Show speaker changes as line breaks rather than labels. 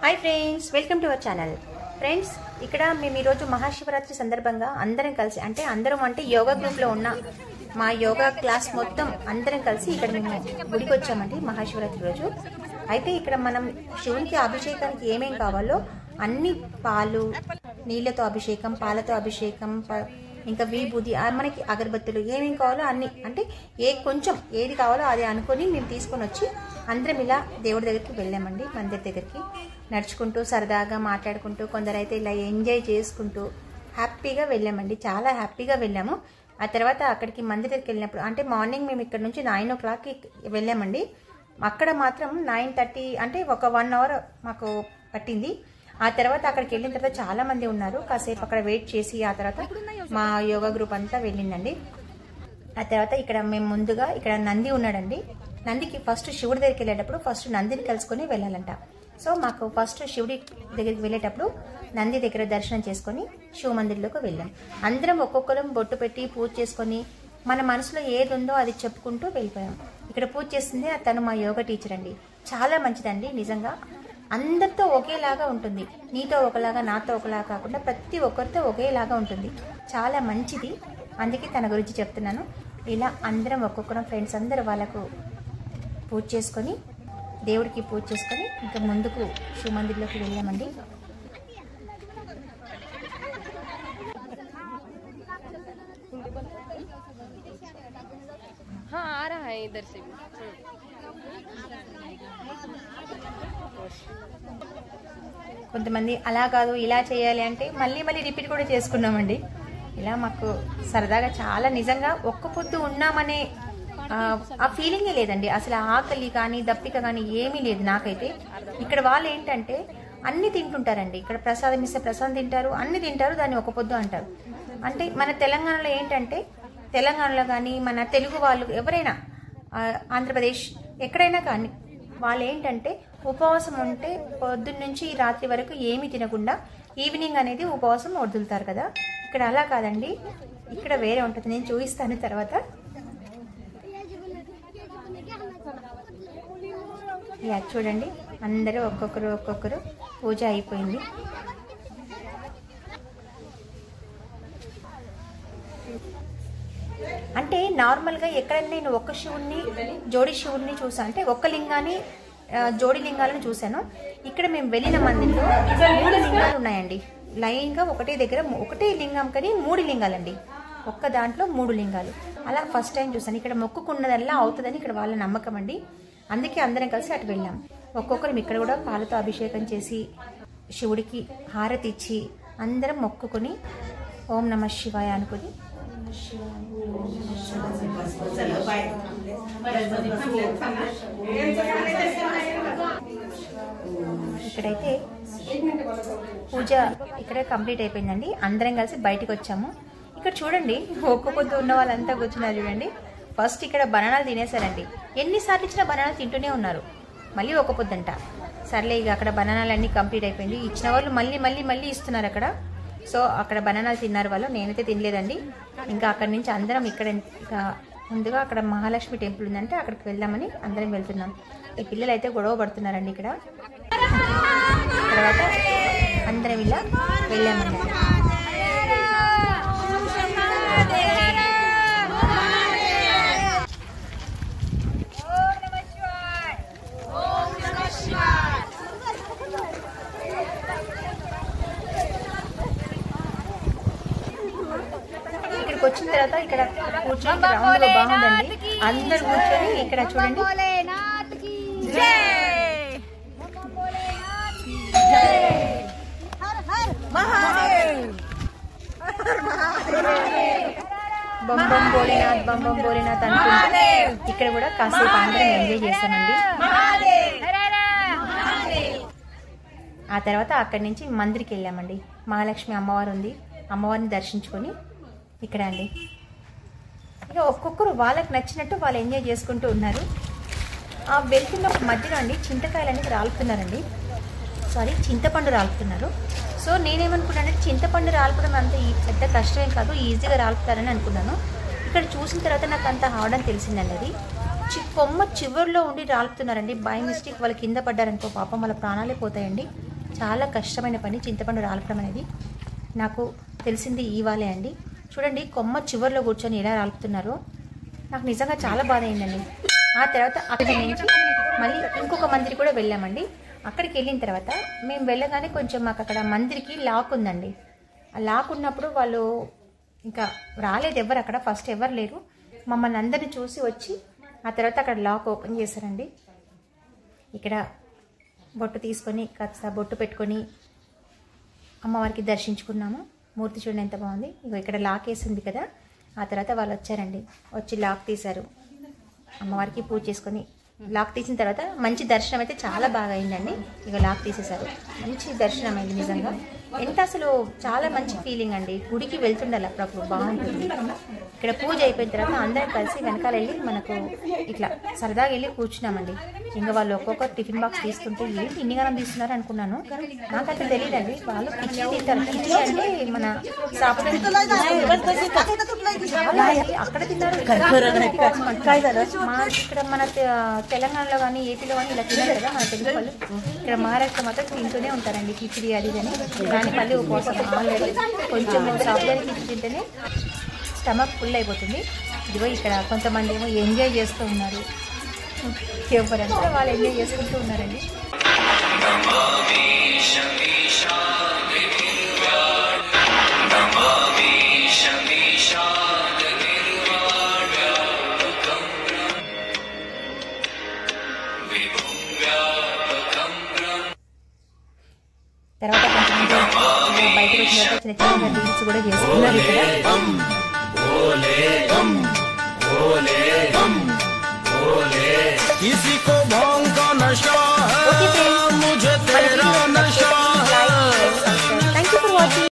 Hi friends welcome to our channel friends ఇక్కడ మేము ఈ రోజు మహాశివరాత్రి సందర్భంగా అందరం కలిసి అంటే అందరం అంటే యోగా గ్రూప్ లో ఉన్న మా యోగా క్లాస్ మొత్తం అందరం కలిసి ఇక్కడ మేము గుడికి వచ్చామండి మహాశివరాత్రి రోజు అయితే ఇక్కడ మనం శివునికి అభిషేకానికి ఏమేం కావాలో అన్ని పాలు నీళ్ళతో అభిషేకం పాలతో అభిషేకం ఇంకా విభూది మనకి అగరబత్తులు ఏమేం కావాలో అన్ని అంటే కొంచెం ఏది కావాలో అది అనుకొని మేము తీసుకొని వచ్చి అందరం ఇలా దేవుడి దగ్గరికి వెళ్ళామండి మందిర్ దగ్గరికి నడుచుకుంటూ సరదాగా మాట్లాడుకుంటూ కొందరైతే ఇలా ఎంజాయ్ చేసుకుంటూ హ్యాపీగా వెళ్ళామండి చాలా హ్యాపీగా వెళ్ళాము ఆ తర్వాత అక్కడికి మందిర్ దగ్గరికి వెళ్ళినప్పుడు అంటే మార్నింగ్ మేము ఇక్కడ నుంచి 9 o'clock వెళ్ళామండి అక్కడ మాత్రం 9:30 అంటే ఒక 1 hour మాకు పట్టింది ఆ తర్వాత అక్కడికి వెళ్ళిన తర్వాత చాలా మంది ఉన్నారు కాసేపు అక్కడ వెయిట్ చేసి ఆ తర్వాత మా యోగా గ్రూప్ అంతా వెళ్ళిందండి ఆ తర్వాత ఇక్కడ మేము ముందుగా ఇక్కడ నంది ఉన్నాడండి నందికి ఫస్ట్ శివుడి దగ్గరికి వెళ్ళేటప్పుడు ఫస్ట్ నందిని కలుసుకొని వెళ్ళాలంట సో మాకు ఫస్ట్ శివుడి దగ్గరికి వెళ్ళేటప్పుడు నంది దగ్గర దర్శనం చేసుకొని శివ మందిర్లోకి వెళ్ళాం అందరం ఒక్కొక్కరం బొట్టు పెట్టి పూజ చేసుకొని మన మనసులో ఏది ఉందో అది చెప్పుకుంటూ వెళ్ళిపోయాం ఇక్కడ పూజ చేస్తుంది తను మా యోగా టీచర్ అండి చాలా మంచిదండి నిజంగా అందరితో ఒకేలాగా ఉంటుంది నీతో ఒకలాగా నాతో ఒకలాగా కాకుండా ప్రతి ఒక్కరితో ఒకేలాగా ఉంటుంది చాలా మంచిది అందుకే తన గురించి చెప్తున్నాను ఇలా అందరం ఒక్కొక్కరం ఫ్రెండ్స్ అందరూ వాళ్ళకు పూజ చేసుకొని దేవుడికి పూజ చేసుకొని ఇంకా ముందుకు శివ మందిర్లోకి వెళ్ళామండి
हाँ आ रहा है इधर से भी
కొంతమంది అలా కాదు ఇలా చేయాలి అంటే మళ్ళీ రిపీట్ కూడా చేసుకున్నామండి ఇలా మాకు సరదాగా చాలా నిజంగా ఒక్క పొద్దు ఉన్నామనే ఆ ఫీలింగే లేదండి అసలు ఆకలి కానీ దప్పిక కానీ ఏమీ లేదు నాకైతే ఇక్కడ వాళ్ళు ఏంటంటే అన్ని తింటుంటారండి ఇక్కడ ప్రసాదం ఇస్తే ప్రసాదం తింటారు అన్ని తింటారు దాన్ని ఒక పొద్దు అంటారు అంటే మన తెలంగాణలో ఏంటంటే తెలంగాణలో కానీ మన తెలుగు వాళ్ళు ఎవరైనా ఆంధ్రప్రదేశ్ ఎక్కడైనా కానీ వాళ్ళు ఏంటంటే ఉపవాసం ఉంటే పొద్దున్న నుంచి రాత్రి వరకు ఏమీ తినకుండా ఈవినింగ్ అనేది ఉపవాసం వదులుతారు కదా ఇక్కడ అలా కాదండి ఇక్కడ వేరే ఉంటుంది నేను చూపిస్తాను తర్వాత ఇలా చూడండి అందరూ ఒక్కొక్కరు పూజ అయిపోయింది అంటే నార్మల్గా ఎక్కడైనా నేను ఒక్క శివుణ్ణి జోడి శివుడిని చూసాను అంటే ఒక్క లింగాన్ని జోడి లింగాలను చూశాను ఇక్కడ మేము వెళ్ళిన మందిలో 3 లింగాలు ఉన్నాయండి లైన్గా ఒకటే దగ్గర ఒకటే లింగం కానీ 3 లింగాలండి ఒక్క దాంట్లో 3 లింగాలు అలా ఫస్ట్ టైం చూసాను ఇక్కడ మొక్కుకున్నదల్లా అవుతుందని ఇక్కడ వాళ్ళ నమ్మకం అండి అందుకే అందరం కలిసి అటు వెళ్ళాం ఒక్కొక్కరు ఇక్కడ కూడా పాలతో అభిషేకం చేసి శివుడికి హారతి ఇచ్చి అందరం మొక్కుకొని ఓం నమ శివాయ అనుకుని ఇక్కడైతే పూజ ఇక్కడ కంప్లీట్ అయిపోయిందండి అందరం కలిసి బయటికి వచ్చాము ఇక్కడ చూడండి ఒక్క పొద్దు ఉన్న వాళ్ళంతా కూర్చున్నారు చూడండి ఫస్ట్ ఇక్కడ బనానాలు తినేసారండి ఎన్నిసార్లు ఇచ్చినా బనానాలు తింటూనే ఉన్నారు మళ్ళీ ఒక పొద్దంట సర్లే ఇక అక్కడ బనానాలు అన్నీ కంప్లీట్ అయిపోయింది ఇచ్చిన వాళ్ళు మళ్ళీ ఇస్తున్నారు అక్కడ సో అక్కడ బనానాలు తిన్నారు వాళ్ళు నేనైతే తినలేదండి ఇంకా అక్కడి నుంచి అందరం ఇక్కడ ముందుగా అక్కడ మహాలక్ష్మి టెంపుల్ ఉందంటే అక్కడికి వెళ్దామని అందరం వెళ్తున్నాం ఈ పిల్లలు అయితే గొడవ పడుతున్నారండి ఇక్కడ తర్వాత అందరం ఇలా వెళ్ళామండి వచ్చిన తర్వాత ఇక్కడ కూర్చొని రౌండ్ గా బాగుందండి అందరు కూర్చొని ఇక్కడ చూడండి బొంబం బోలేనాథ్ అనుకుంటే ఇక్కడ కూడా కాసేపు అందరం ఎంజాయ్ చేస్తామండి ఆ తర్వాత అక్కడి నుంచి మందిరికి వెళ్ళామండి మహాలక్ష్మి అమ్మవారు ఉంది అమ్మవారిని దర్శించుకొని ఇక్కడ అండి ఇక ఒక్కొక్కరు వాళ్ళకి నచ్చినట్టు వాళ్ళు ఎంజాయ్ చేసుకుంటూ ఉన్నారు ఆ వెళ్తున్న మధ్యలో అండి చింతకాయలు అనేది రాలుతున్నారండి చింతపండు రాలుతున్నారు సో నేనేమనుకున్నానంటే చింతపండు రాల్పడం అంత పెద్ద కష్టం కాదు ఈజీగా రాలుపుతారని అనుకున్నాను ఇక్కడ చూసిన తర్వాత నాకు అంత హార్డ్ అని తెలిసిందండి అది కొమ్మ చివరిలో ఉండి రాలుపుతున్నారండి బై మిస్టేక్ వాళ్ళు కింద పడ్డారనుకో పాపం వాళ్ళ ప్రాణాలే పోతాయండి చాలా కష్టమైన పని చింతపండు రాలపడం అనేది. నాకు తెలిసింది ఇవాళే అండి. చూడండి కొమ్మ చివర్లో కూర్చొని ఎలా రాలుపుతున్నారో నాకు నిజంగా చాలా బాధ అయిందండి. ఆ తర్వాత అక్కడి నుంచి మళ్ళీ ఇంకొక మందిరికి కూడా వెళ్ళామండి. అక్కడికి వెళ్ళిన తర్వాత మేము వెళ్ళగానే కొంచెం మాకు అక్కడ మందిరికి లాక్ ఉందండి. ఆ లాక్ ఉన్నప్పుడు వాళ్ళు ఇంకా రాలేదు ఎవరు, అక్కడ ఫస్ట్ ఎవరు లేరు. మమ్మల్ని అందరినీ చూసి వచ్చి ఆ తర్వాత అక్కడ లాక్ ఓపెన్ చేశారండి. ఇక్కడ బొట్టు తీసుకొని కాస్త బొట్టు పెట్టుకొని అమ్మవారికి దర్శించుకున్నాము. మూర్తి చూడండి ఎంత బాగుంది. ఇగో ఇక్కడ లాక్ వేసింది కదా, ఆ తర్వాత వాళ్ళు వచ్చారండి. వచ్చి లాక్ తీశారు. అమ్మవారికి పూజ చేసుకొని లాక్ తీసిన తర్వాత మంచి దర్శనం అయితే చాలా బాగా అయిందండి. ఇక లాక్ తీసేశారు, మంచి దర్శనం అయింది. నిజంగా ఎంత అసలు చాలా మంచి ఫీలింగ్ అండి. గుడికి వెళ్తుండాలి అప్పుడప్పుడు, బాగుంటుంది. ఇక్కడ పూజ అయిపోయిన తర్వాత అందరం కలిసి వెనకాల వెళ్ళి మనకు ఇట్లా సరదాగా వెళ్ళి కూర్చున్నామండి. ఇంకా వాళ్ళు ఒక్కొక్క టిఫిన్ బాక్స్ తీసుకుంటే ఏంటి ఇన్నిగానం తీస్తున్నారు అనుకున్నాను. నాకైతే తెలియదండి. వాళ్ళు కిచ్చి తింటారు. కిచ్చి అంటే మన అక్కడ తిన్నారు. ఇక్కడ మన తెలంగాణలో కానీ ఏపీలో కానీ ఇలా తిన్నారు కదా మన తెలుగు వాళ్ళు. ఇక్కడ మహారాష్ట్ర మాత్రం తింటూనే ఉంటారండి కిచిడి అది కానీ. కానీ మళ్ళీ ఉపవాసం ఆల్రెడీ కొంచెం సాఫ్ట్వేర్ కిచిడి తింటేనే స్టమక్ ఫుల్ అయిపోతుంది. ఇదిగో ఇక్కడ కొంతమంది ఏమో ఎంజాయ్ చేస్తూ ఉన్నారు. ఎవరంటే వాళ్ళు ఎంజాయ్ చేసుకుంటూ ఉన్నారండి. తర్వాత కొంచెం బయటకు వచ్చిన చిన్న చిన్న రీల్స్ కూడా చేస్తున్నారు ఇక్కడ.
किसी को भांग का नशा है